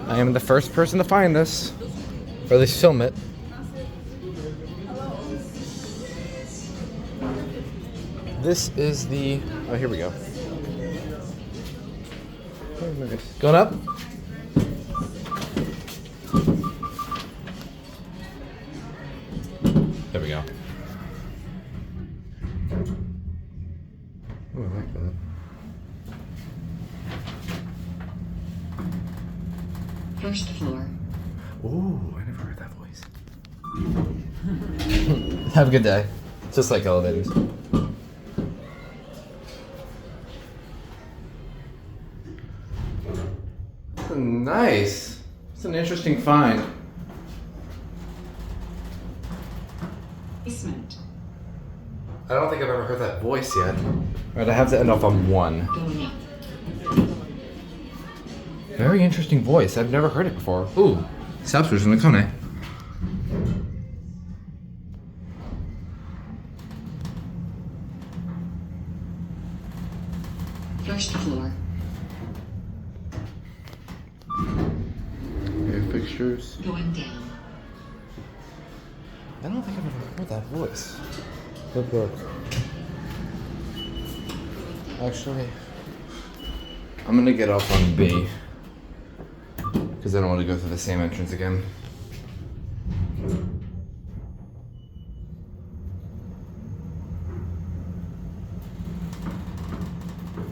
I am the first person to find this, or at least film it. This is the, oh, here we go. Oh, nice. Going up? There we go. Oh, I like that. First floor. Ooh, I never heard that voice. Have a good day. Just like elevators. Nice. It's an interesting find. Basement. I don't think I've ever heard that voice yet. Alright, I have to end off on 1. Going up. Very interesting voice. I've never heard it before. Ooh, subscription to KONE. First floor. Okay, fixtures. Going down. I don't think I've ever heard that voice. Look. Actually, I'm gonna get off on B. Because I don't want to go through the same entrance again.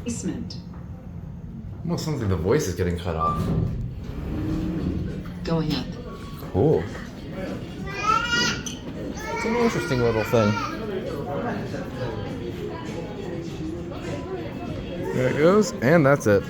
Basement. Almost sounds like the voice is getting cut off. Going up. Cool. It's an interesting little thing. There it goes, and that's it.